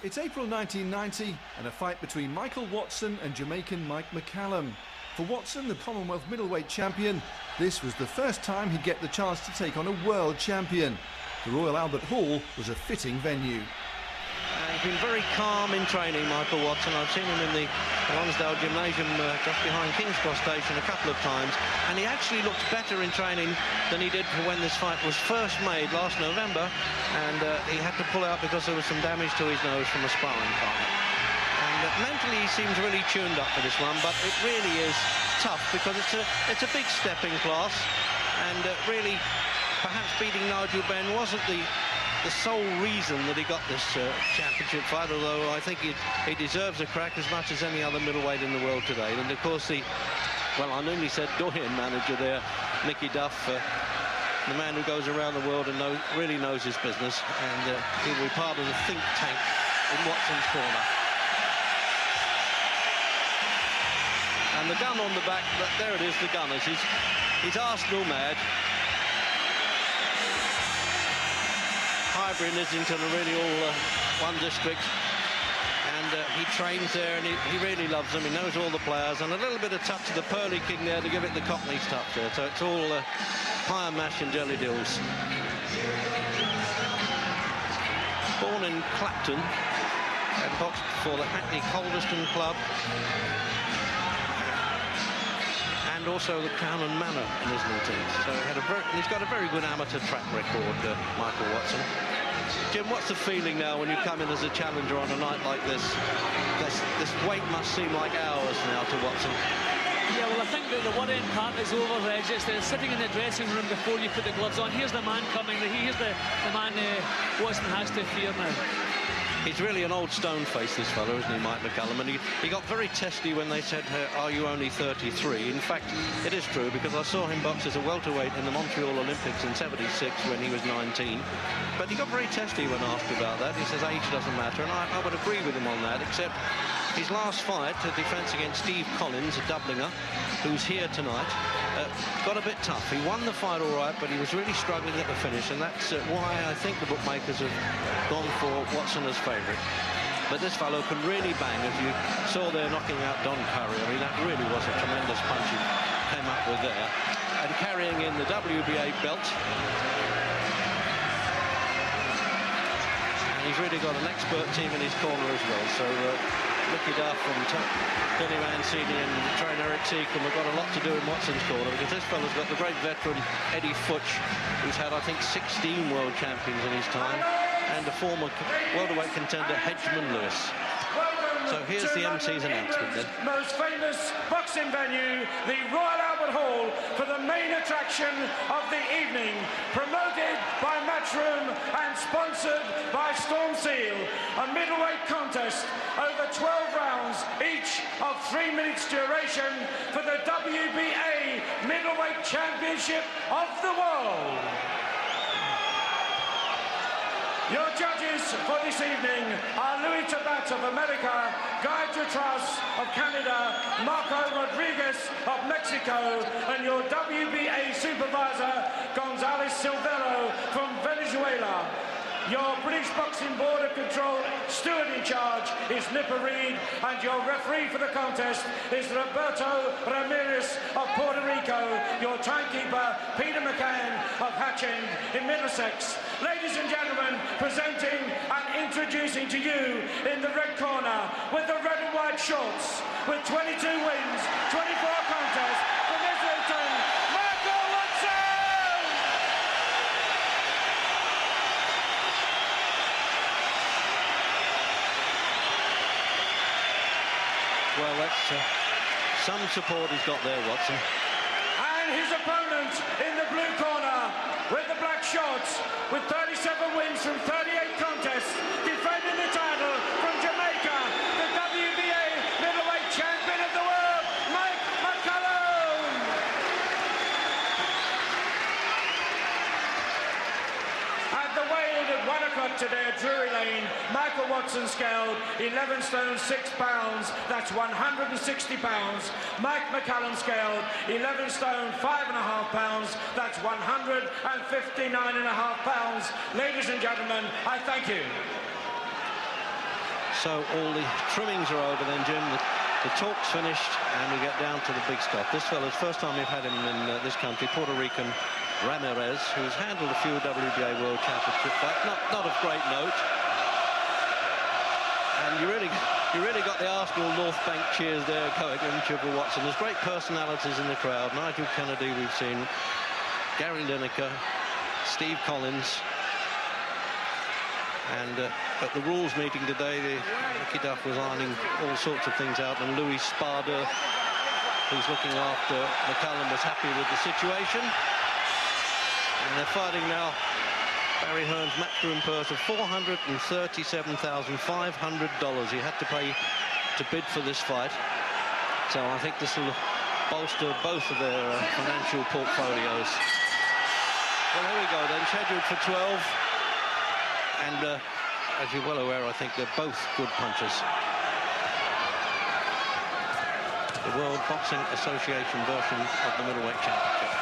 It's April 1990 and a fight between Michael Watson and Jamaican Mike McCallum. For Watson, the Commonwealth middleweight champion, this was the first time he'd get the chance to take on a world champion. The Royal Albert Hall was a fitting venue. He's been very calm in training, Michael Watson. I've seen him in the Lonsdale Gymnasium just behind King's Cross Station a couple of times, and he actually looks better in training than he did for when this fight was first made last November, and he had to pull out because there was some damage to his nose from a sparring partner. And mentally he seems really tuned up for this one, but it really is tough because it's a big stepping class, and really perhaps beating Nigel Benn wasn't the sole reason that he got this championship fight, although I think he deserves a crack as much as any other middleweight in the world today. And of course well, I nearly said doyen manager there, Nicky Duff, the man who goes around the world and really knows his business, and he'll be part of the think tank in Watson's corner. And the gun on the back, there it is, the Gunners. He's Arsenal mad. Highbury and Islington are really all one district, and he trains there, and he really loves them. He knows all the players, and a little bit of touch of the pearly king there to give it the Cockney's touch there. So it's all pie and mash and jelly dills. Born in Clapton and boxed for the Hackney Coldeston Club, and also the Crown and Manor in Islington. So he's got a very good amateur track record, Michael Watson. Jim, what's the feeling now when you come in as a challenger on a night like this? This wait must seem like hours now to Watson. Yeah, well, I think that the worrying part is over. Just sitting in the dressing room before you put the gloves on. Here's the man coming. Here's the man Watson has to fear now. He's really an old stone face, this fellow, isn't he, Mike McCallum? And he got very testy when they said, are you only 33? In fact, it is true, because I saw him box as a welterweight in the Montreal Olympics in '76 when he was 19. But he got very testy when asked about that. He says age doesn't matter, and I would agree with him on that, except his last fight, a defence against Steve Collins, a Dubliner, who's here tonight, got a bit tough. He won the fight all right, but he was really struggling at the finish, and that's why I think the bookmakers have gone for Watson as favourite. But this fellow can really bang, as you saw there knocking out Don Curry. I mean, that really was a tremendous punch he came up with there. And carrying in the WBA belt. And he's really got an expert team in his corner as well. So Nicky Duff and Tony Mancini and trainer Eric Seacombe have got a lot to do in Watson's corner, because this fellow's got the great veteran Eddie Futch, who's had, I think, 16 world champions in his time, and a former welterweight contender, Hedgeman Lewis. So here's the MC's announcement then. Most famous boxing venue, the Royal Albert Hall, for the main attraction of the evening, promoted by Matchroom and sponsored by Storm Seal. A middleweight contest over 12 rounds, each of 3 minutes duration, for the WBA Middleweight Championship of the World. Your judges for this evening are Louis Tabat of America, Guy Jutras of Canada, Marco Rodriguez of Mexico, and your WBA supervisor, Gonzales Silvero from Venezuela. Your British Boxing Board of Control steward in charge is Nipper Reed, and your referee for the contest is Roberto Ramirez of Puerto Rico, your timekeeper Peter McCann of Hatchend in Middlesex. Ladies and gentlemen, presenting and introducing to you in the red corner with the red and white shorts, with 22 wins, 24 contests from Islington, Michael Watson! Well, that's some support he's got there, Watson. And his opponent in the blue corner with the black shorts, with 37 wins from 38 contests, defending the title from Jamaica, the WBA middleweight champion of the world, Mike McCallum. At the weigh-in at 1 o'clock today at Drury Lane, Michael Watson scaled 11 stone 6 pounds, that's 160 pounds. Mike McCallum scaled 11 stone 5.5 pounds, that's 159.5 pounds. Ladies and gentlemen, I thank you. So all the trimmings are over then, Jim. The talk's finished, and we get down to the big stuff. This fella's first time we've had him in this country, Puerto Rican Ramirez, who's handled a few WBA World Championship fights, not of great note. And you really got the Arsenal North Bank cheers there going in for Watson. There's great personalities in the crowd. Nigel Kennedy, we've seen Gary Lineker, Steve Collins. And at the rules meeting today, Ricky Duff was ironing all sorts of things out, and Louis Spada, who's looking after McCallum, was happy with the situation. And they're fighting now. Barry Hearn's matchroom purse of $437,500 he had to pay to bid for this fight. So I think this will bolster both of their financial portfolios. Well, here we go then, scheduled for 12. And as you're well aware, I think they're both good punchers. The World Boxing Association version of the middleweight championship.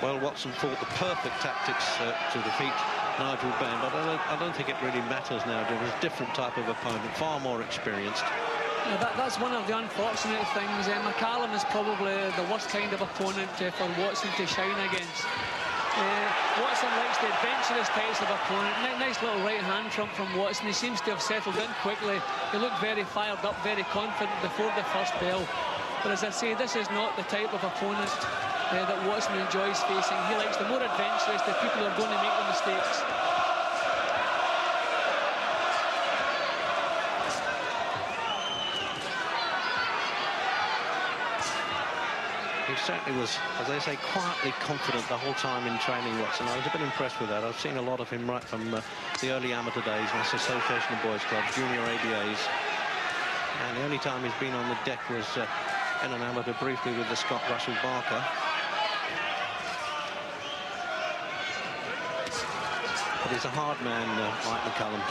Well, Watson fought the perfect tactics to defeat Nigel Benn, but I don't think it really matters now. It was a different type of opponent, far more experienced. Yeah, that's one of the unfortunate things. McCallum is probably the worst kind of opponent for Watson to shine against. Watson likes the adventurous types of opponent. Nice little right hand from Watson. He seems to have settled in quickly. He looked very fired up, very confident before the first bell. But as I say, this is not the type of opponent that Watson enjoys facing. He likes the more adventurous, the people who are going to make the mistakes. He certainly was, as they say, quietly confident the whole time in training, Watson. I was a bit impressed with that. I've seen a lot of him right from the early amateur days, Master Association of Boys Clubs, junior ABAs. And the only time he's been on the deck was in an amateur briefly with the Scott Russell Barker. But he's a hard man, Mike McCallum.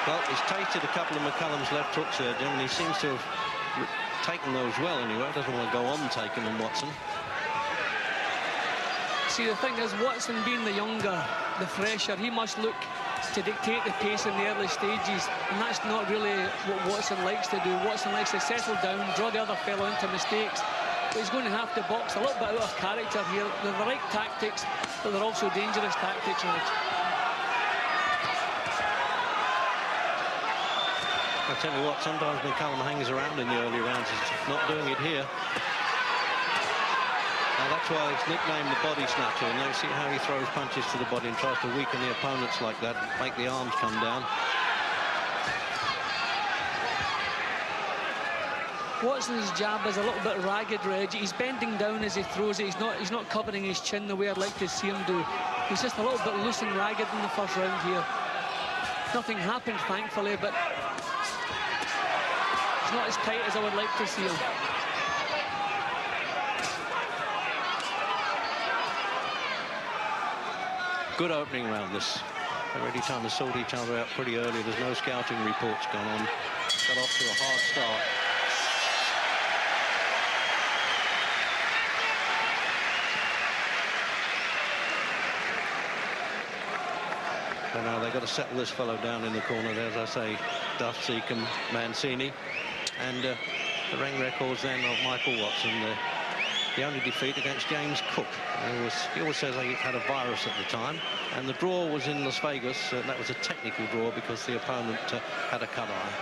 Well, he's tasted a couple of McCallum's left hooks there, Jim, and he seems to have taken those well anyway. Doesn't want to go on taking them, Watson. See, the thing is, Watson being the younger, the fresher, he must look to dictate the pace in the early stages, and that's not really what Watson likes to do. Watson likes to settle down, draw the other fellow into mistakes. But he's going to have to box a little bit out of character here. They're the right tactics, but they're also dangerous tactics, Reg. I tell you what, sometimes McCallum hangs around in the early rounds. He's not doing it here. Now that's why it's nicknamed the body snatcher. And you see how he throws punches to the body and tries to weaken the opponents like that, make the arms come down. Watson's jab is a little bit ragged, Reg. He's bending down as he throws it. He's not covering his chin the way I'd like to see him do. He's just a little bit loose and ragged in the first round here. Nothing happened, thankfully, but it's not as tight as I would like to see him. Good opening round, this. They're already trying to sort each other out pretty early. There's no scouting reports going on. Got off to a hard start. And now they've got to settle this fellow down in the corner. There, as I say, Duff, Seacombe, Mancini. And the ring records then of Michael Watson. The only defeat against James Cook. He always says he had a virus at the time. And the draw was in Las Vegas. That was a technical draw because the opponent had a cut eye.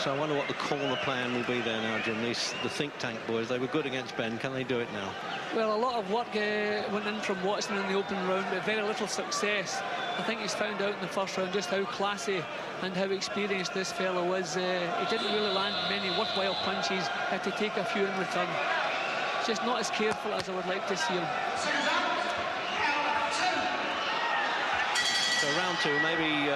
So I wonder what the corner plan will be there now, Jim. The think tank boys, they were good against Ben. Can they do it now? Well, a lot of work went in from Watson in the open round, but very little success. I think he's found out in the first round just how classy and how experienced this fellow is. He didn't really land many worthwhile punches, had to take a few in return. Just not as careful as I would like to see him. So round two, maybe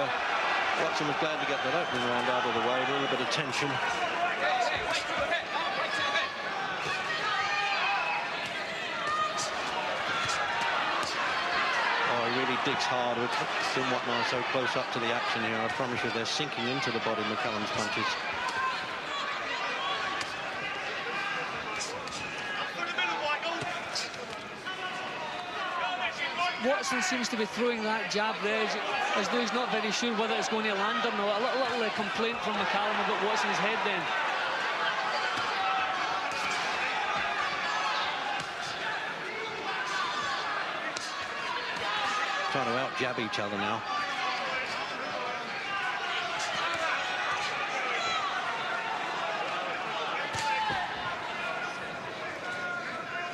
Watson was glad to get that opening round out of the way, a little bit of tension. digs hard. With Tim Watnall so close up to the action here, I promise you they're sinking into the body, McCallum's punches. Watson seems to be throwing that jab there as though he's not very sure whether it's going to land or not. A little complaint from McCallum about Watson's head then. Trying to out-jab each other now.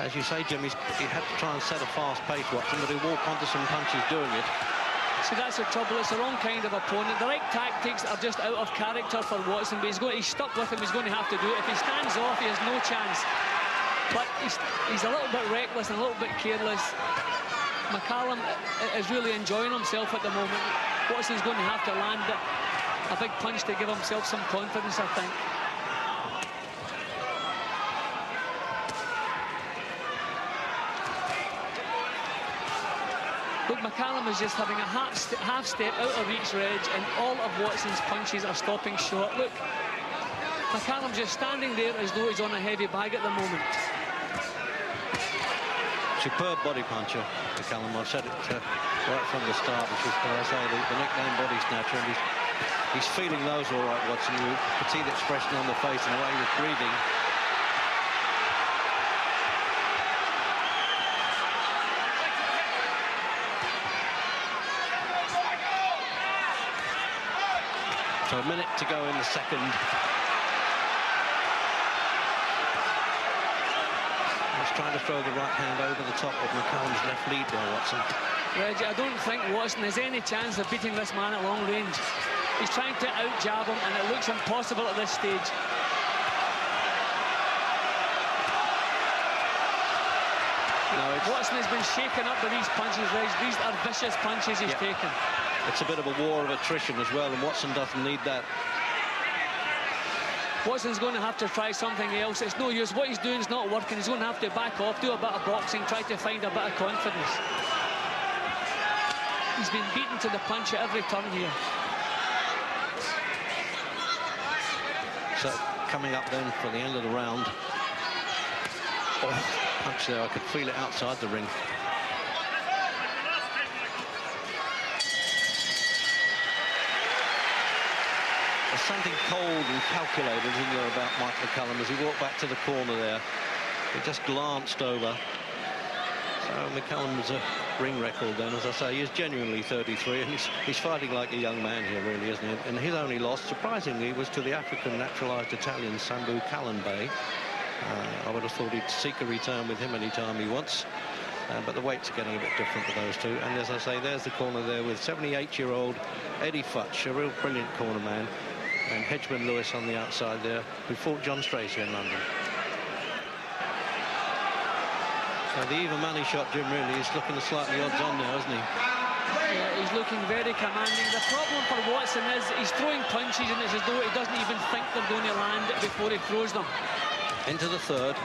As you say, Jim, he had to try and set a fast pace, Watson, but he'll walk onto some punches doing it. See, that's the trouble. It's the wrong kind of opponent. The right tactics are just out of character for Watson, but he's stuck with him. He's going to have to do it. If he stands off, he has no chance. But he's a little bit reckless and a little bit careless. McCallum is really enjoying himself at the moment. Watson's going to have to land a big punch to give himself some confidence, I think. Look, McCallum is just having a half step out of reach, Reg, and all of Watson's punches are stopping short. Look, McCallum's just standing there as though he's on a heavy bag at the moment. Superb body puncher, McCallum. I've said it right from the start, which is, as I say, the nickname body snatcher, and he's feeling those all right, Watson. You could see the expression on the face and the way he was breathing. So a minute to go in the second. He's trying to throw the right hand over the top of McCallum's left lead there, Watson. Reggie, I don't think Watson has any chance of beating this man at long range. He's trying to out-jab him, and it looks impossible at this stage. No, Watson has been shaken up by these punches, Reg. These are vicious punches he's taken. It's a bit of a war of attrition as well, and Watson doesn't need that. Watson's going to have to try something else. It's no use. What he's doing is not working. He's going to have to back off, do a bit of boxing, try to find a bit of confidence. He's been beaten to the punch at every turn here. So coming up then for the end of the round. Oh, punch there. I could feel it outside the ring. There's something cold and calculated in there about Mike McCallum as he walked back to the corner there. He just glanced over. So McCallum's a ring record then, as I say. He is genuinely 33, and he's fighting like a young man here, really, isn't he? And his only loss, surprisingly, was to the African naturalised Italian Sambu Kalambay. I would have thought he'd seek a return with him any time he wants. But the weights are getting a bit different for those two. And as I say, there's the corner there with 78-year-old Eddie Futch, a real brilliant corner man. And Hedgeman Lewis on the outside there, who fought John Stracey in London. So the even money shot, Jim, really is looking slightly odds on now, isn't he? Yeah, he's looking very commanding. The problem for Watson is he's throwing punches, and it's as though he doesn't even think they're going to land before he throws them. Into the third.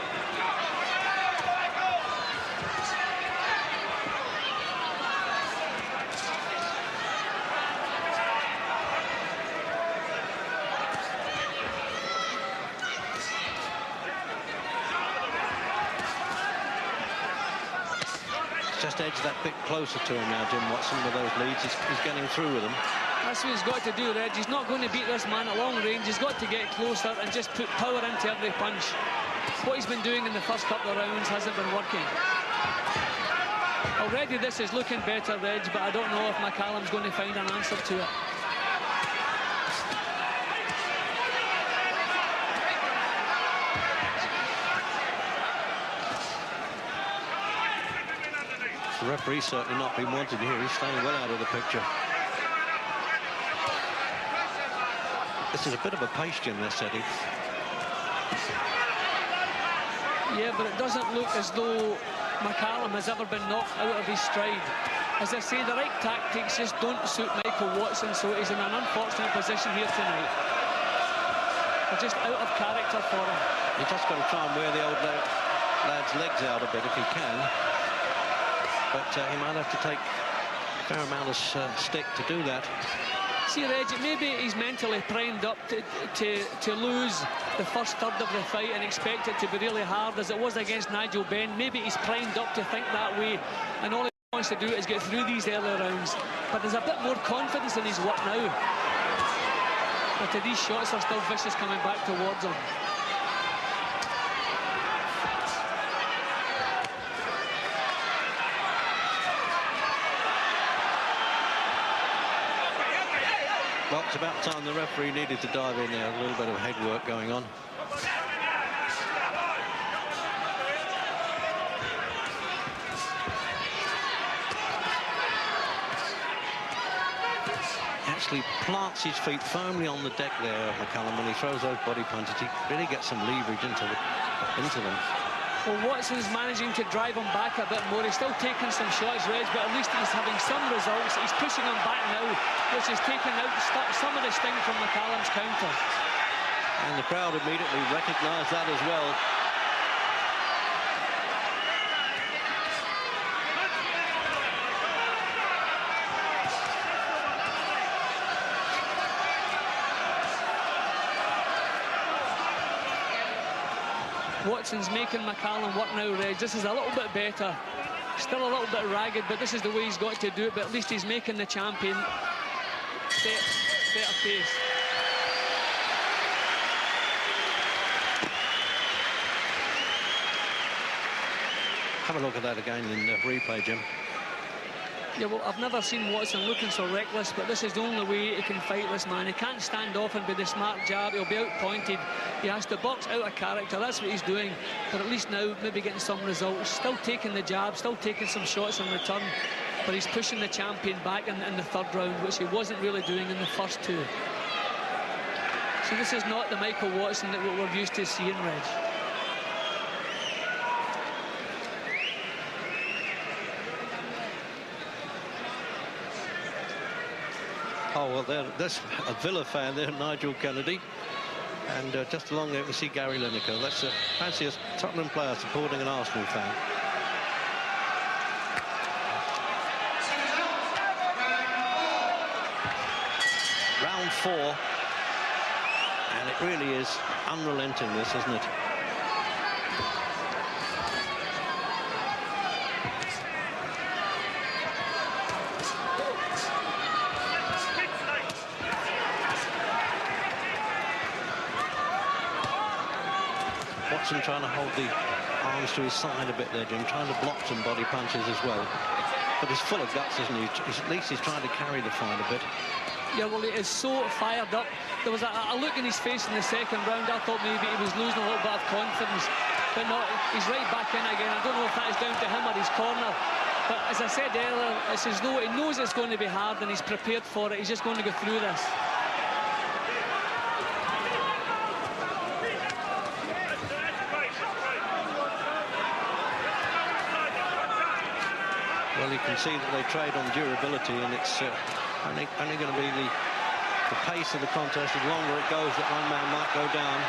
Just edged that bit closer to him now, Jim Watson, with those leads. He's getting through with them. That's what he's got to do, Reg. He's not going to beat this man at long range. He's got to get closer and just put power into every punch. What he's been doing in the first couple of rounds hasn't been working. Already this is looking better, Reg, but I don't know if McCallum's going to find an answer to it. The referee's certainly not been wanted here. He's staying well out of the picture. This is a bit of a pace, Jim, this setting. Yeah, but it doesn't look as though McCallum has ever been knocked out of his stride. As I say, the right tactics just don't suit Michael Watson, so he's in an unfortunate position here tonight. They're just out of character for him. He's just got to try and wear the old lad's legs out a bit if he can. But he might have to take fair amount of stick to do that. See, Reg, maybe he's mentally primed up to lose the first third of the fight and expect it to be really hard as it was against Nigel Benn. Maybe he's primed up to think that way, and all he wants to do is get through these early rounds. But there's a bit more confidence in his work now. But these shots are still vicious coming back towards him. Well, it's about time the referee needed to dive in there. A little bit of head work going on. He actually plants his feet firmly on the deck there, McCallum, when he throws those body punches. He really gets some leverage into them. Well, Watson's managing to drive him back a bit more. He's still taking some shots, Reg, but at least he's having some results. He's pushing him back now, which is taking out some of the sting from McCallum's counter. And the crowd immediately recognised that as well. Watson's making McCallum work now, Reg. This is a little bit better. Still a little bit ragged, but this is the way he's got to do it. But at least he's making the champion better pace. Have a look at that again in the replay, Jim. Yeah, well, I've never seen Watson looking so reckless, but this is the only way he can fight this man. He can't stand off and be the smart jab. He'll be outpointed. He has to box out of character. That's what he's doing. But at least now, maybe getting some results. Still taking the jab, still taking some shots in return. But he's pushing the champion back in the third round, which he wasn't really doing in the first two. So this is not the Michael Watson that we're used to seeing, Reg. Oh, well, there's a Villa fan there, Nigel Kennedy. And just along there, we see Gary Lineker. That's fancy a Tottenham player supporting an Arsenal fan. Round 4. And it really is unrelenting, this, isn't it? Watson trying to hold the arms to his side a bit there, Jim, trying to block some body punches as well. But he's full of guts, isn't he? At least he's trying to carry the fight a bit. Yeah, well, he is so fired up. There was a look in his face in the second round. I thought maybe he was losing a little bit of confidence. But no, he's right back in again. I don't know if that is down to him or his corner. But as I said earlier, it's as though he knows it's going to be hard and he's prepared for it. He's just going to go through this. Well, you can see that they trade on durability, and it's only going to be the pace of the contest. The longer it goes, that one man might go down.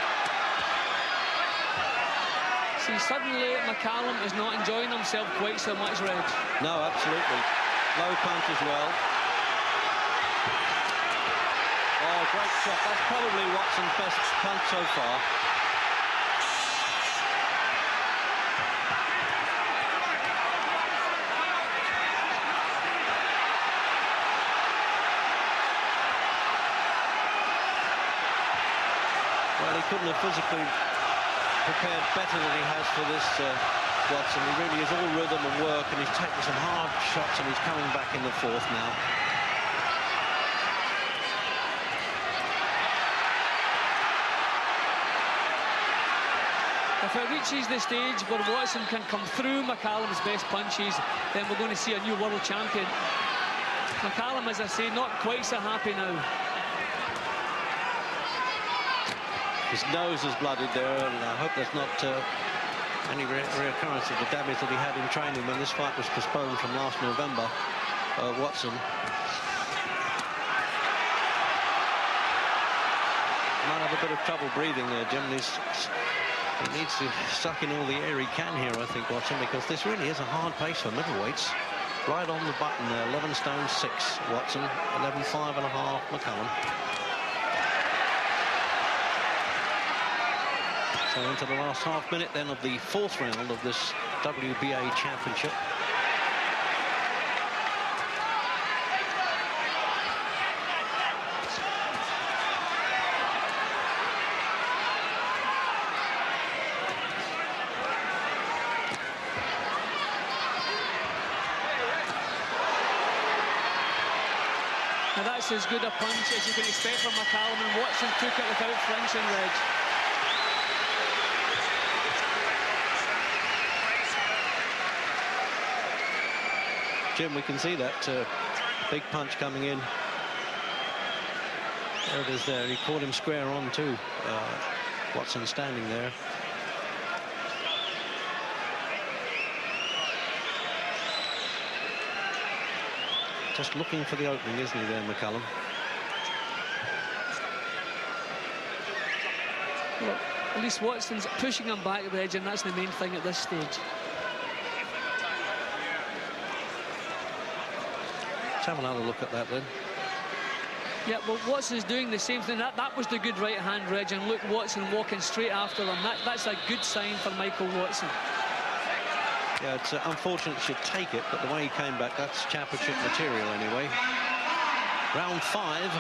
See, suddenly McCallum is not enjoying himself quite so much, Reg. No, absolutely. Low punch as well. Oh, great shot. That's probably Watson's best punch so far. Well, he couldn't have physically prepared better than he has for this, Watson. He really is all rhythm and work, and he's taking some hard shots, and he's coming back in the fourth now. If it reaches the stage where Watson can come through McCallum's best punches, then we're going to see a new world champion. McCallum, as I say, not quite so happy now. His nose is blooded there, and I hope there's not any reoccurrence of the damage that he had in training when this fight was postponed from last November. Watson. Might have a bit of trouble breathing there, Jim. He needs to suck in all the air he can here, I think, Watson, because this really is a hard pace for middleweights. Right on the button there, 11 stone 6, Watson, 11.5.5, McCallum. So into the last half minute then of the 4th round of this WBA Championship. Now that's as good a punch as you can expect from McCallum, and Watson took it without flinching, Reg. Jim, we can see that big punch coming in. There it is there. He caught him square on too. Watson standing there. Just looking for the opening, isn't he there, McCallum? Well, at least Watson's pushing him back, Reg, and that's the main thing at this stage. Let's have another look at that then. Yeah, well, Watson's doing the same thing. That was the good right hand, Reg, and look, Watson walking straight after them. That's a good sign for Michael Watson. Yeah, it's unfortunate he should take it, but the way he came back, that's championship material anyway. Round 5.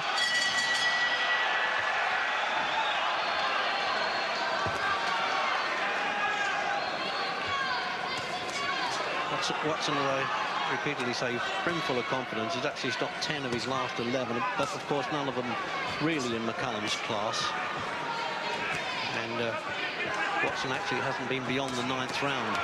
Watson, as I repeatedly say, brimful of confidence. He's actually stopped 10 of his last 11, but of course none of them really in McCallum's class. And Watson actually hasn't been beyond the 9th round.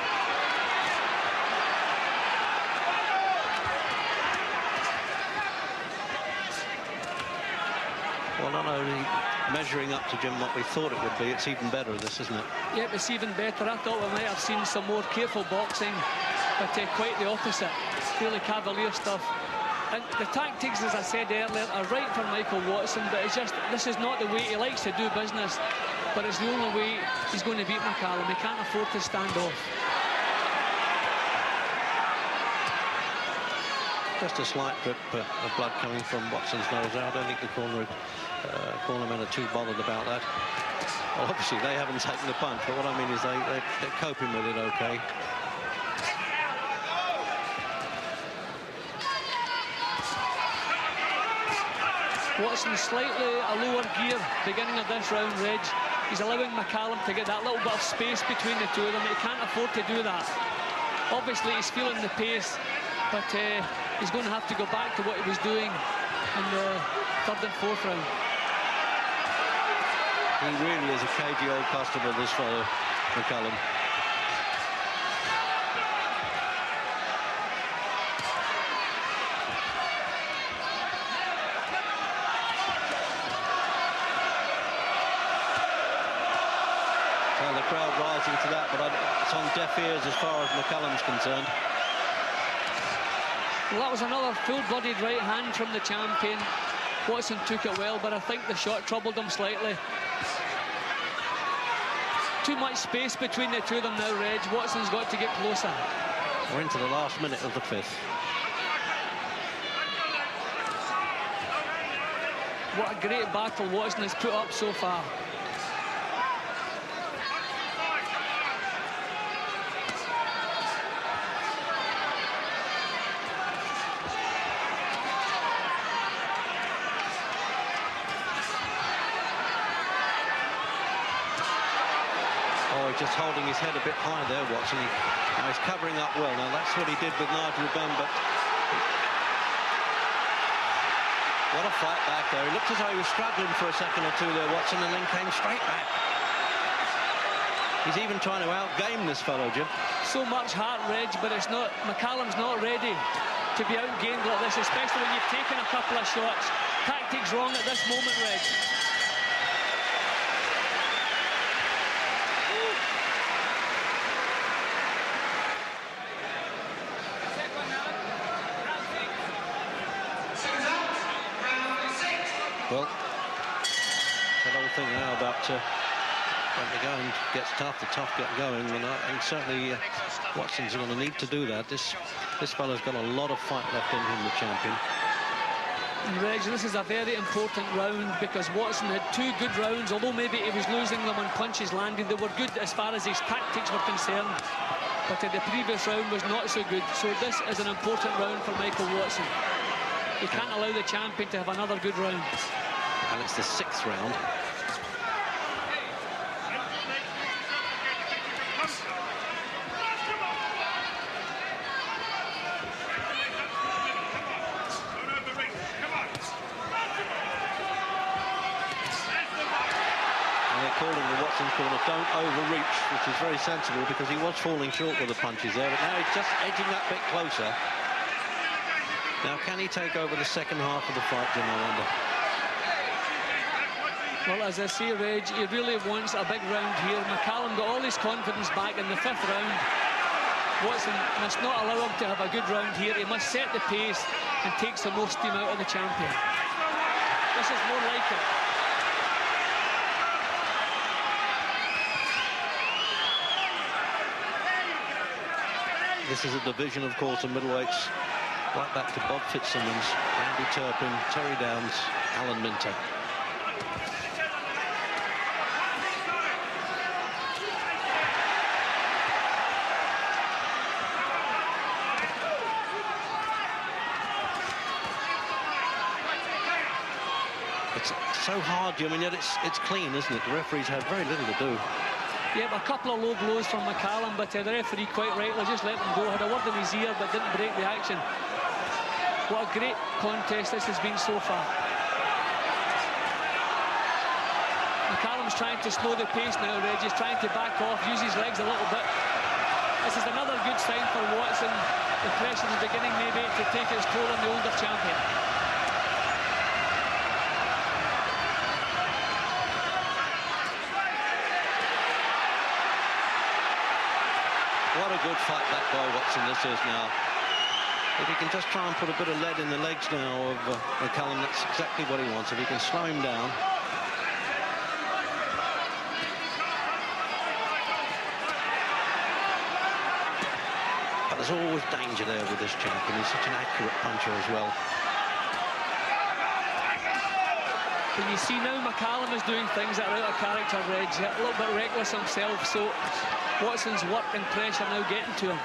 Well, not only measuring up to Jim what we thought it would be, it's even better, this, isn't it? Yep, it's even better. I thought we might have seen some more careful boxing, but quite the opposite. Really cavalier stuff. And the tactics, as I said earlier, are right for Michael Watson, but it's just, this is not the way he likes to do business, but it's the only way he's going to beat McCallum. He can't afford to stand off. Just a slight drip of blood coming from Watson's nose. I don't think the cornermen are too bothered about that. Well, obviously they haven't taken the punch, but what I mean is they're coping with it okay. Watson slightly a lower gear beginning of this round, Reg. He's allowing McCallum to get that little bit of space between the two of them. He can't afford to do that. Obviously he's feeling the pace, but he's going to have to go back to what he was doing in the 3rd and 4th round. He really is a cagey old customer, this fellow, McCallum. Well, the crowd rising to that, but it's on deaf ears as far as McCallum's concerned. Well, that was another full-bodied right hand from the champion. Watson took it well, but I think the shot troubled him slightly. Too much space between the two of them now, Reg. Watson's got to get closer. We're into the last minute of the 5th. What a great battle Watson has put up so far. Just holding his head a bit high there, Watson. Now he's covering up well. Now that's what he did with Nigel Benn, but what a fight back there. He looked as though he was struggling for a second or two there, Watson, and then came straight back. He's even trying to outgame this fellow, Jim. So much heart, Reg, but it's not. McCallum's not ready to be outgamed like this, especially when you've taken a couple of shots. Tactics wrong at this moment, Reg. Well, that whole thing now about when the going gets tough, the tough get going, and certainly Watson's going to need to do that. This fella's got a lot of fight left in him, the champion. And Reg, this is a very important round because Watson had 2 good rounds, although maybe he was losing them on punches landed. They were good as far as his tactics were concerned, but the previous round was not so good. So this is an important round for Michael Watson. You can't allow the champion to have another good round. And it's the 6th round. Calling the Watson corner, don't overreach, which is very sensible because he was falling short with the punches there, but now he's just edging that bit closer. Now, can he take over the second half of the fight, Jim, I wonder? Well, as I say, Reg, he really wants a big round here. McCallum got all his confidence back in the 5th round. Watson must not allow him to have a good round here. He must set the pace and take some more steam out of the champion. This is more like it. This is a division, of course, of middleweights, right back to Bob Fitzsimmons, Andy Turpin, Terry Downs, Alan Minter. It's so hard, Jim, and yet it's clean, isn't it? The referee's had very little to do. Yep, a couple of low blows from McCallum, but the referee quite rightly just let him go. Had a word in his ear, but didn't break the action. What a great contest this has been so far. McCallum's trying to slow the pace now, Reg. He's trying to back off, use his legs a little bit. This is another good sign for Watson. The pressure is beginning maybe to take its toll on the older champion. What a good fight back by Watson this is now. If he can just try and put a bit of lead in the legs now of McCallum, that's exactly what he wants. If he can slow him down. But there's always danger there with this champion. He's such an accurate puncher as well. But you see now McCallum is doing things that are out of character, Reg. A little bit reckless himself, so Watson's work and pressure now getting to him.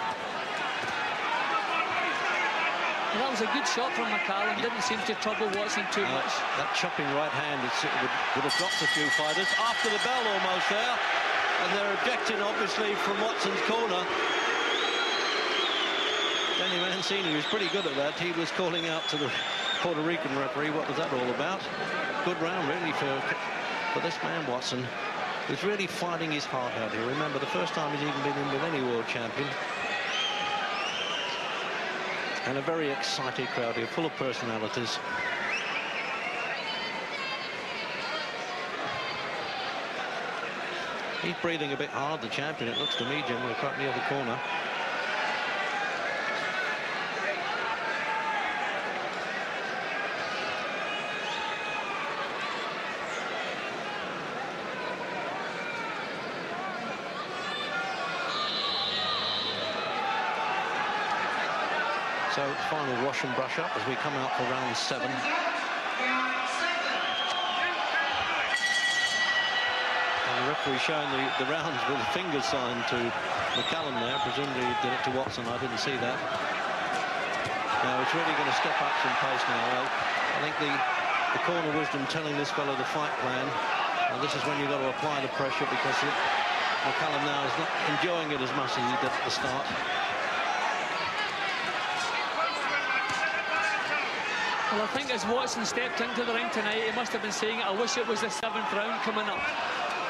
And that was a good shot from McCallum. Didn't seem to trouble Watson too much. That chopping right hand would have dropped a few fighters. After the bell almost there. And they're objecting, obviously, from Watson's corner. Danny Mancini was pretty good at that. He was calling out to the Puerto Rican referee, what was that all about? Good round, really, for this man, Watson. He's really fighting his heart out here. Remember, the first time he's even been in with any world champion. And a very excited crowd here, full of personalities. He's breathing a bit hard, the champion, it looks to me, Jim. We're quite near the corner. So final wash and brush up as we come out for round 7. And the referee showing the rounds with a finger sign to McCallum there. Presumably he did it to Watson. I didn't see that. Now it's really going to step up some pace now. Well, I think the corner wisdom telling this fellow the fight plan. And this is when you've got to apply the pressure because McCallum now is not enjoying it as much as he did at the start. Well, I think as Watson stepped into the ring tonight, he must have been saying, I wish it was the 7th round coming up,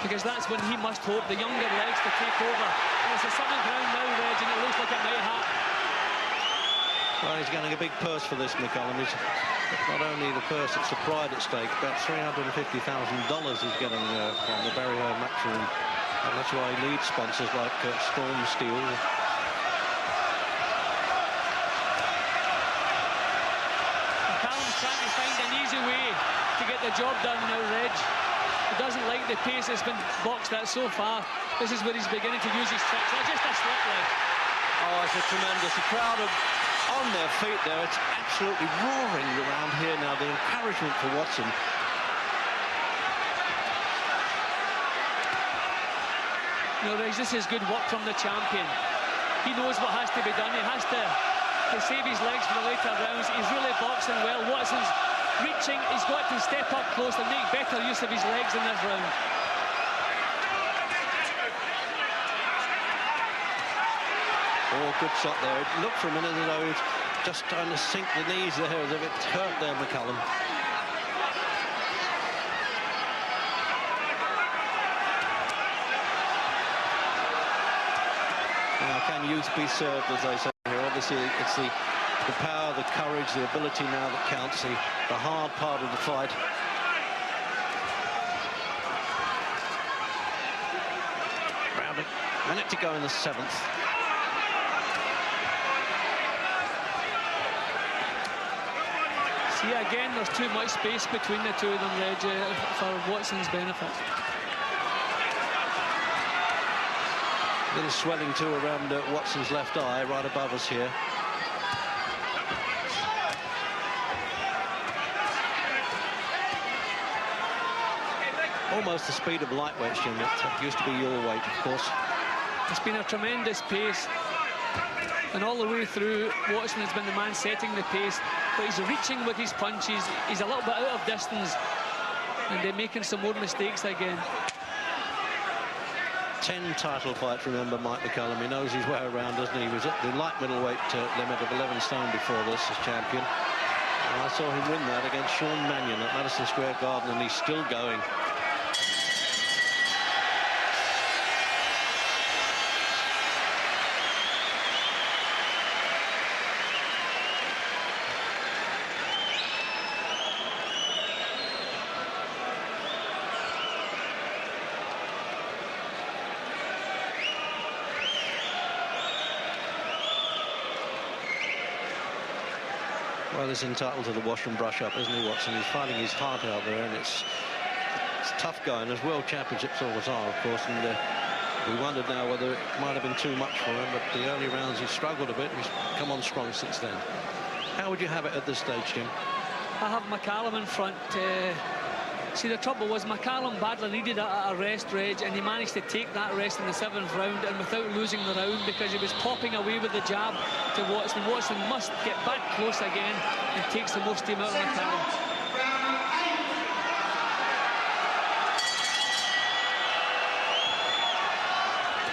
because that's when he must hope the younger legs to take over. And it's the 7th round now, Reg, and it looks like it might happen. Well, he's getting a big purse for this, McCallum. It's not only the purse, it's the pride at stake. About $350,000 he's getting from the Barry Home Matchroom. And that's why he needs sponsors like Storm Steel. Trying to find an easy way to get the job done now, Reg. He doesn't like the pace that's been boxed at so far. This is where he's beginning to use his tricks. Oh, just a slip leg. Oh, it's a tremendous. The crowd are on their feet there. It's absolutely roaring around here now. The encouragement for Watson. You know, this is good work from the champion. He knows what has to be done. He has to save his legs for the later rounds. He's really boxing well. Watson's reaching. He's got to step up close and make better use of his legs in this round. Oh, good shot there. It looked for a minute as though he was just trying to sink the knees there, as if it hurt there, McCallum. Now, can youth be served, as they say here? Obviously, it's the power, the courage, the ability now that counts, the hard part of the fight. Rounding. Minute to go in the 7th. See, again, there's too much space between the two of them, Reg, for Watson's benefit. A little swelling too around Watson's left eye, right above us here. Almost the speed of lightweight, Jim. It used to be your weight, of course. It's been a tremendous pace. And all the way through, Watson has been the man setting the pace. But he's reaching with his punches. He's a little bit out of distance. And they're making some more mistakes again. 10 title fights, remember, Mike McCallum. He knows his way around, doesn't he? He was at the light middleweight limit of 11 stone before this as champion. And I saw him win that against Sean Mannion at Madison Square Garden, and he's still going. Well, he's entitled to the wash and brush up, isn't he, Watson? He's fighting his heart out there, and it's tough going, as World Championships always are, of course, and we wondered now whether it might have been too much for him, but the early rounds he struggled a bit. He's come on strong since then. How would you have it at this stage, Jim? I have McCallum in front. See, the trouble was McCallum badly needed a rest, Reg, and he managed to take that rest in the 7th round, and without losing the round, because he was popping away with the jab to Watson. Watson must get back close again and take some more steam out of McCallum.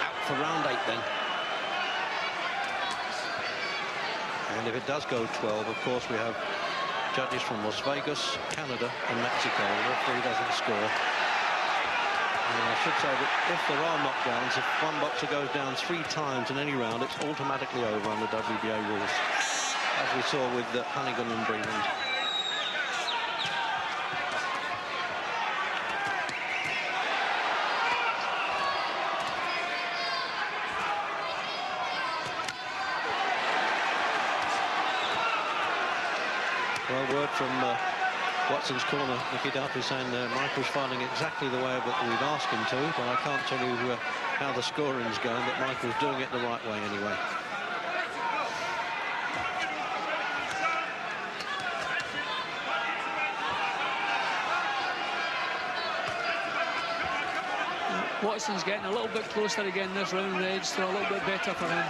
Out for round 8 then. And if it does go 12, of course, we have judges from Las Vegas, Canada and Mexico. The referee doesn't score. And I should say that if there are knockdowns, if one boxer goes down 3 times in any round, it's automatically over under WBA rules, as we saw with Hunnigan and Breland. Well, word from Watson's corner, Nicky Duffy, saying Michael's fighting exactly the way that we'd asked him to, but I can't tell you how the scoring's going, but Michael's doing it the right way anyway. Watson's getting a little bit closer again this round, Reg, so a little bit better for him.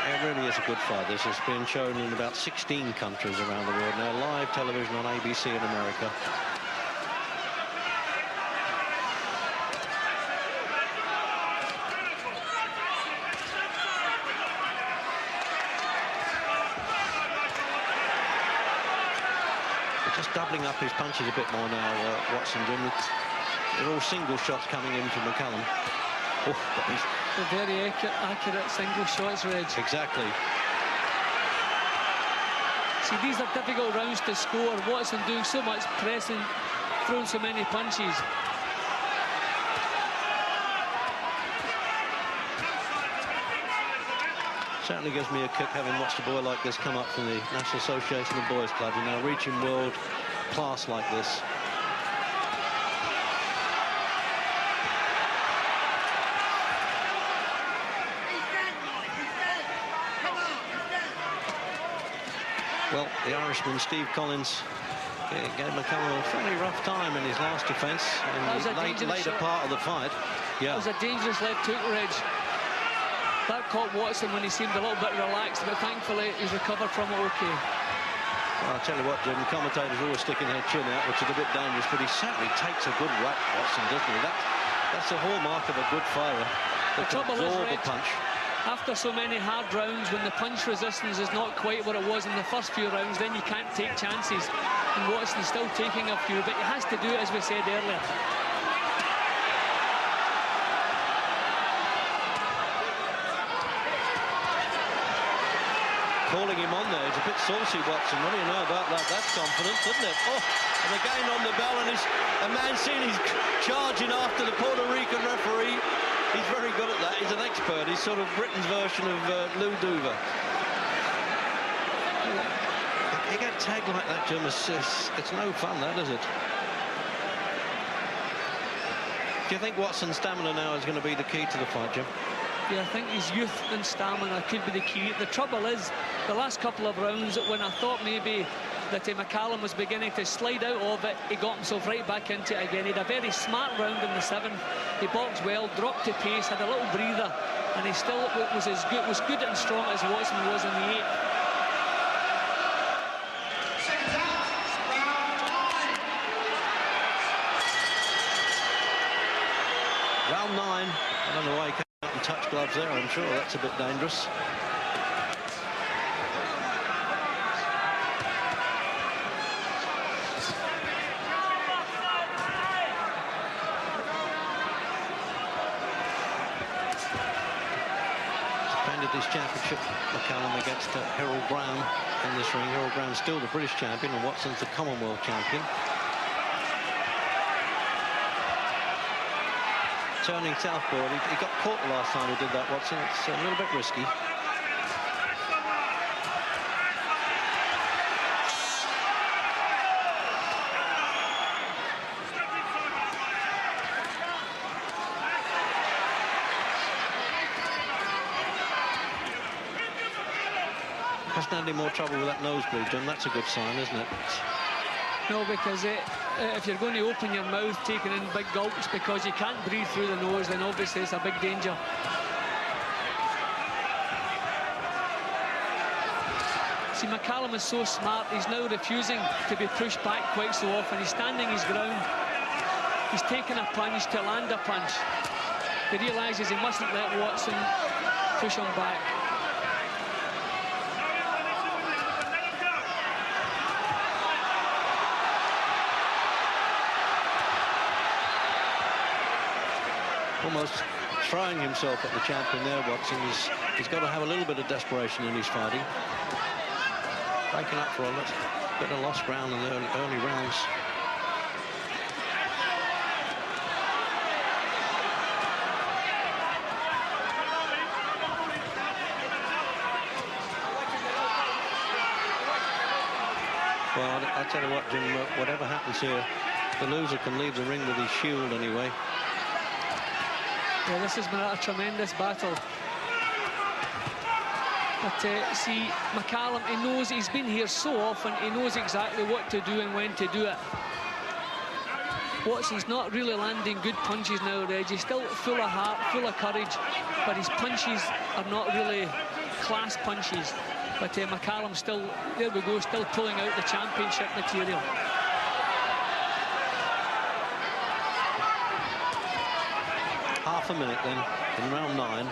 It really is a good fight. This has been shown in about 16 countries around the world now, live television on ABC in America. Just doubling up his punches a bit more now, Watson doing. They're all single shots coming in from McCallum. Oh, They're very accurate single shots, Reg. Exactly. See, these are difficult rounds to score. Watson doing so much pressing, throwing so many punches. Certainly gives me a kick having watched a boy like this come up from the National Association of Boys Club, you know, reaching world class like this. Well, the Irishman, Steve Collins, gave McCallum a fairly rough time in his last defence in the later part of the fight. Yeah. It was a dangerous left hook, Reg. That caught Watson when he seemed a little bit relaxed, but thankfully he's recovered from it okay. Well, I'll tell you what, Jim, commentators always sticking their chin out, which is a bit dangerous, but he certainly takes a good whack, Watson, doesn't he? That's the hallmark of a good fighter. The trouble is, Reg, a punch. After so many hard rounds, when the punch resistance is not quite what it was in the first few rounds, then you can't take chances. And Watson's still taking a few, but he has to do it, as we said earlier. Calling him on there, he's a bit saucy, Watson. What do you know about that? That's confidence, isn't it? Oh, and again on the bell, and a Mancini's charging after the Puerto Rican referee. He's very good at that. He's an expert. He's sort of Britain's version of Lou Duva. You get tagged like that, Jim. It's no fun, that, is it? Do you think Watson's stamina now is going to be the key to the fight, Jim? Yeah, I think his youth and stamina could be the key. The trouble is, the last couple of rounds, when I thought maybe that McCallum was beginning to slide out of it, he got himself right back into it again. He had a very smart round in the 7th. He boxed well, dropped to pace, had a little breather, and he still was good and strong as Watson was in the 8th. Round 9. I don't know why he can't out and touch gloves there. I'm sure that's a bit dangerous. Defended his championship, McCallum, against Harold Brown in this ring. Harold Brown's still the British champion, and Watson's the Commonwealth champion. Turning southboard, he got caught the last time he did that, Watson. It's a little bit risky. Hasn't had any more trouble with that nosebleed, Jim. That's a good sign, isn't it? No, because if you're going to open your mouth taking in big gulps because you can't breathe through the nose, then obviously it's a big danger. See, McCallum is so smart, he's now refusing to be pushed back quite so often. He's standing his ground. He's taking a punch to land a punch. He realises he mustn't let Watson push him back. Almost throwing himself at the champion there, Watson. He's got to have a little bit of desperation in his fighting. Breaking up for a bit of lost ground in the early rounds. Well, I tell you what, Jim, whatever happens here, the loser can leave the ring with his shield anyway. Yeah, this has been a tremendous battle. But see, McCallum, he knows, he's been here so often, he knows exactly what to do and when to do it. Watson's not really landing good punches now, Reg. He's still full of heart, full of courage, but his punches are not really class punches. But McCallum still, there we go, still pulling out the championship material. Half a minute then in round 9.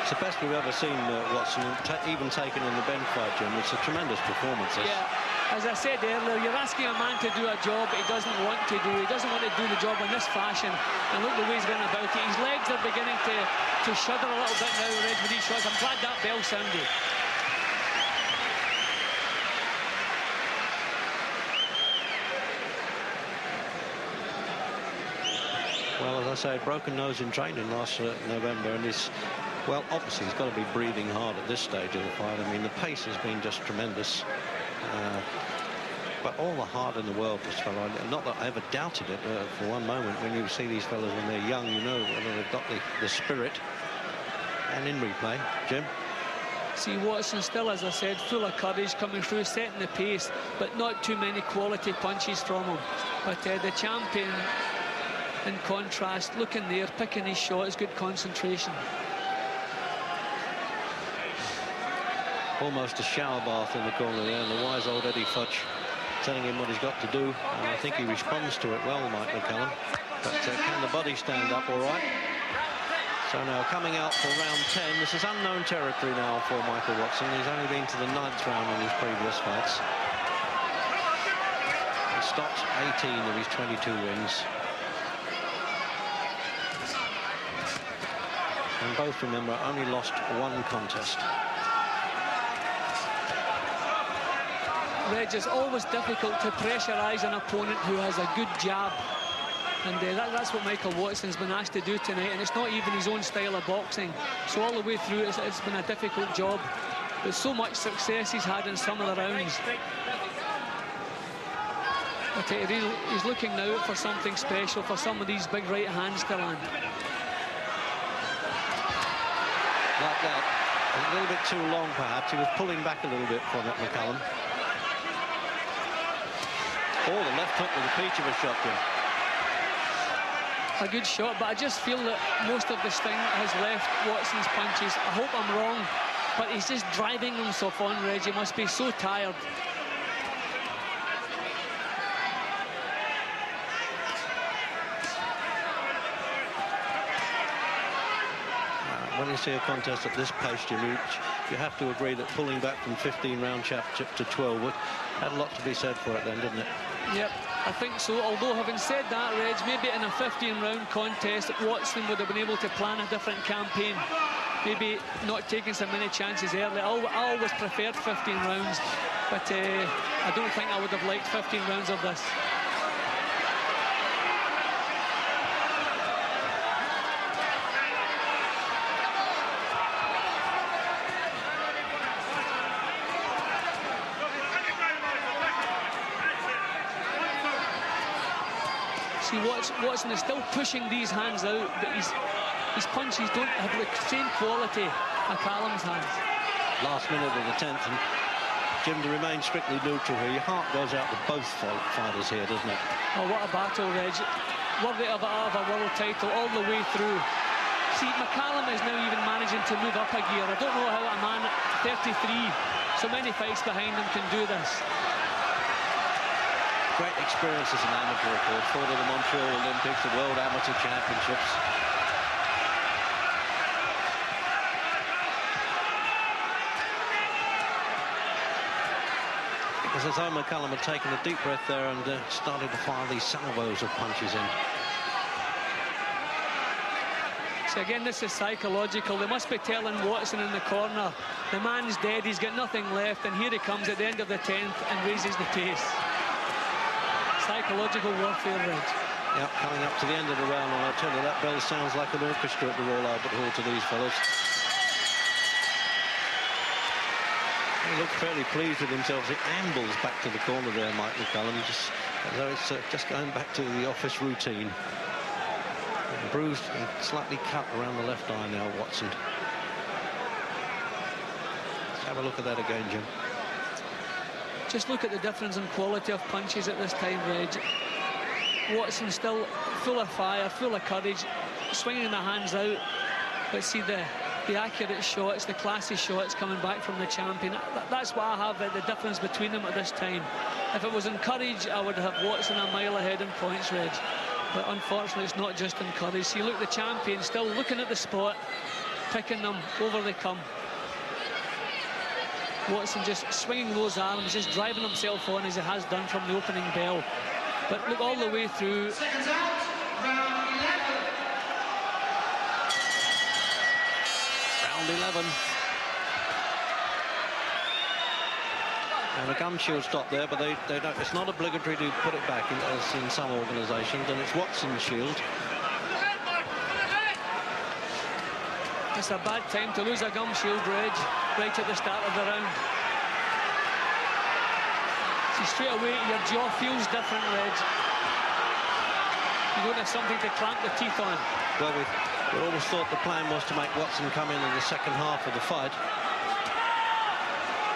It's the best we've ever seen Watson, even taken in the bench fight, Jim. It's a tremendous performance. Yeah, as I said earlier, you're asking a man to do a job he doesn't want to do. He doesn't want to do the job in this fashion. And look the way he's going about it. His legs are beginning to shudder a little bit now, Reg, with each shot. I'm glad that bell sounded. Well, as I say, broken nose in training last November, and well, obviously he's got to be breathing hard at this stage of the fight. I mean, the pace has been just tremendous. But all the heart in the world, this fellow. Not that I ever doubted it for one moment. When you see these fellows when they're young, you know whether they've got the spirit. And in replay, Jim. See, Watson still, as I said, full of courage, coming through, setting the pace, but not too many quality punches from him. But the champion, in contrast, looking there, picking his shots, good concentration. Almost a shower bath in the corner there, and the wise old Eddie Futch telling him what he's got to do, and I think he responds to it well, Mike McCallum. But can the body stand up all right? So now coming out for round 10, this is unknown territory now for Michael Watson. He's only been to the 9th round in his previous fights. He stopped 18 of his 22 wins. And both, remember, only lost one contest. Reg, it's always difficult to pressurise an opponent who has a good jab. And that's what Michael Watson's been asked to do tonight, and it's not even his own style of boxing. So all the way through, it's been a difficult job. But so much success he's had in some of the rounds. But he's looking now for something special, for some of these big right hands to land. Like that, a little bit too long perhaps. He was pulling back a little bit from it, McCallum. Oh, the left hook with a peach of a shot, Jim. A good shot, but I just feel that most of the sting has left Watson's punches. I hope I'm wrong, but he's just driving himself on, Reg. He must be so tired. When you see a contest at this pace, Jim, you have to agree that pulling back from 15-round championship to 12 had a lot to be said for it then, didn't it? Yep, I think so. Although, having said that, Reg, maybe in a 15-round contest, Watson would have been able to plan a different campaign. Maybe not taking so many chances early. I always preferred 15 rounds, but I don't think I would have liked 15 rounds of this. Watson is still pushing these hands out, but his punches don't have the same quality McCallum's hands. Last minute of the 10th, and Jim, to remain strictly neutral here, your heart goes out to both fighters here, doesn't it? Oh, what a battle, Reg. Worthy of a world title all the way through. See, McCallum is now even managing to move up a gear. I don't know how a man at 33, so many fights behind him, can do this. Great experience as an amateur, of course. Fought at the Montreal Olympics, the World Amateur Championships. It was as though McCallum had taken a deep breath there and started to fire these salvos of punches in. So again, this is psychological. They must be telling Watson in the corner, the man's dead, he's got nothing left, and here he comes at the end of the 10th and raises the pace. Psychological warfare, Reg. Yep, coming up to the end of the round, and I tell you, that bell sounds like an orchestra at the Royal Albert Hall to these fellas. He looks fairly pleased with himself. He ambles back to the corner there, Mike McCallum, just as though it's just going back to the office routine. Bruised and slightly cut around the left eye now, Watson. Let's have a look at that again, Jim. Just look at the difference in quality of punches at this time, Reg. Watson still full of fire, full of courage, swinging the hands out. But see the accurate shots, the classy shots coming back from the champion. That's what I have, the difference between them at this time. If it was in courage, I would have Watson a mile ahead in points, Reg. But unfortunately, it's not just in courage. See, look, the champion still looking at the spot, picking them, over they come. Watson just swinging those arms, just driving himself on as he has done from the opening bell. But look, all the way through. Seconds out, round 11. Round 11. And a gum shield stop there, but they don't. It's not obligatory to put it back as in some organisations, and it's Watson's shield. It's a bad time to lose a gum shield, Reg, right at the start of the round. See, straight away, your jaw feels different, Reg. You don't have something to clamp the teeth on. Well, we always thought the plan was to make Watson come in the second half of the fight.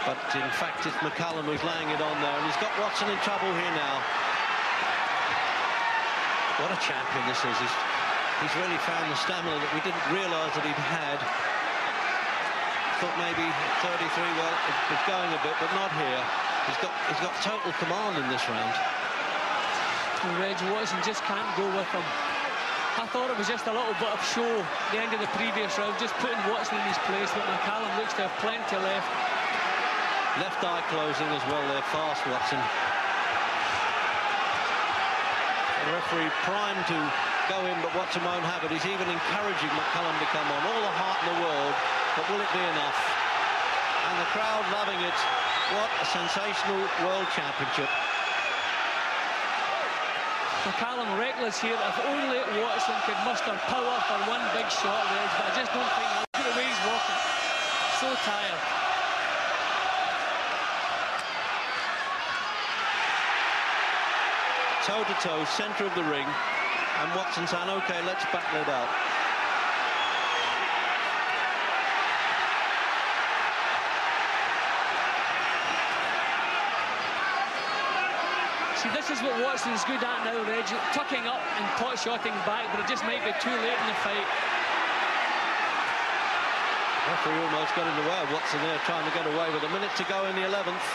But in fact, it's McCallum who's laying it on there, and he's got Watson in trouble here now. What a champion this is. He's really found the stamina that we didn't realise that he'd had. Thought maybe 33, well, it's going a bit, but not here. He's got total command in this round. And Reg Watson just can't go with him. I thought it was just a little bit of show at the end of the previous round, just putting Watson in his place, but McCallum looks to have plenty left. Left eye closing as well there, fast Watson. The referee primed to go in, but Watson won't have it. He's even encouraging McCallum to come on. All the heart in the world, but will it be enough? And the crowd loving it. What a sensational World Championship. McCallum reckless here. If only Watson could muster power for one big shot, Reg, but I just don't think that. Look at the way he's walking. So tired. Toe-to-toe, centre of the ring, and Watson saying, OK, let's battle it out. See, this is what Watson's good at now, Reg, tucking up and pot-shotting back, but it just might be too late in the fight. Referee almost got in the way of Watson there, trying to get away with a minute to go in the 11th.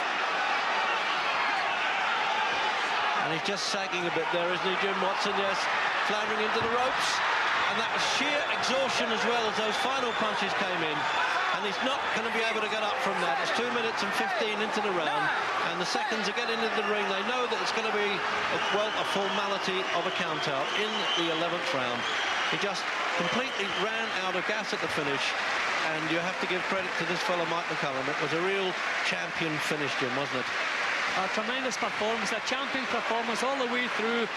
And he's just sagging a bit there, isn't he, Jim Watson? Yes, floundering into the ropes. And that was sheer exhaustion as well as those final punches came in. And he's not going to be able to get up from that. It's 2 minutes and 15 into the round. And the seconds are getting into the ring. They know that it's going to be, a formality of a count-out in the 11th round. He just completely ran out of gas at the finish. And you have to give credit to this fellow, Mike McCallum. It was a real champion finish, Jim, wasn't it? A tremendous performance, a champion performance all the way through.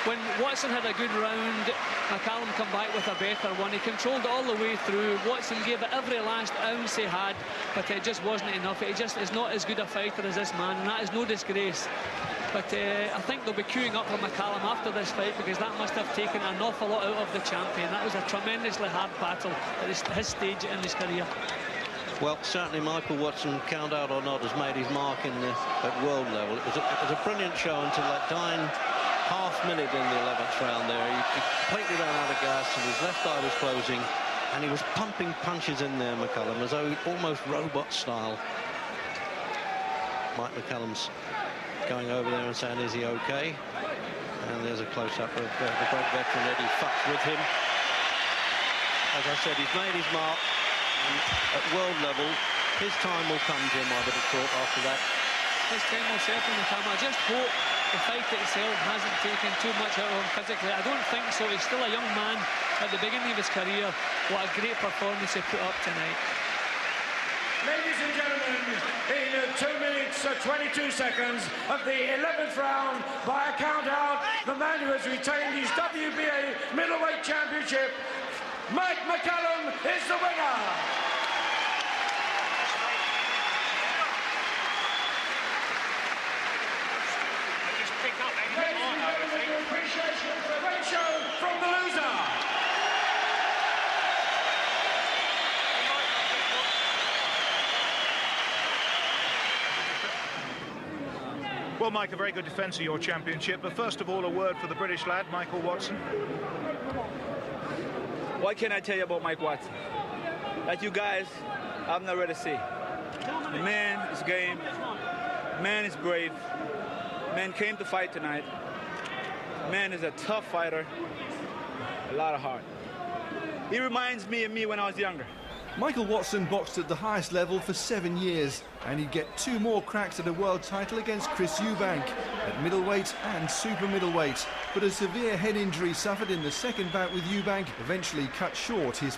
When Watson had a good round, McCallum come back with a better one. He controlled it all the way through. Watson gave it every last ounce he had, but it just wasn't enough. He just is not as good a fighter as this man, and that is no disgrace. But I think they'll be queuing up for McCallum after this fight, because that must have taken an awful lot out of the champion. That was a tremendously hard battle at his stage in his career. Well, certainly Michael Watson, count out or not, has made his mark at world level. It was a brilliant show until that dying half minute in the 11th round there. He completely ran out of gas and his left eye was closing, and he was pumping punches in there, McCallum, as though almost robot style. Mike McCallum's going over there and saying, is he okay? And there's a close-up of the great veteran Eddie Fuchs with him. As I said, he's made his mark. At world level, his time will come, Jim, I would have thought, after that. His time will certainly come. I just hope the fight itself hasn't taken too much out of him physically. I don't think so. He's still a young man at the beginning of his career. What a great performance he put up tonight. Ladies and gentlemen, in 2 minutes 22 seconds of the 11th round, by a count-out, the man who has retained his WBA middleweight championship, Mike McCallum, is the winner. Ladies and gentlemen, your appreciation for a great show from the loser. Well, Mike, a very good defence of your championship. But first of all, a word for the British lad, Michael Watson. What can I tell you about Mike Watson? That you guys have not ready to see. The man is game. Man is brave. Man came to fight tonight. Man is a tough fighter. A lot of heart. He reminds me of me when I was younger. Michael Watson boxed at the highest level for 7 years, and he'd get 2 more cracks at a world title against Chris Eubank at middleweight and super middleweight. But a severe head injury suffered in the second bout with Eubank eventually cut short his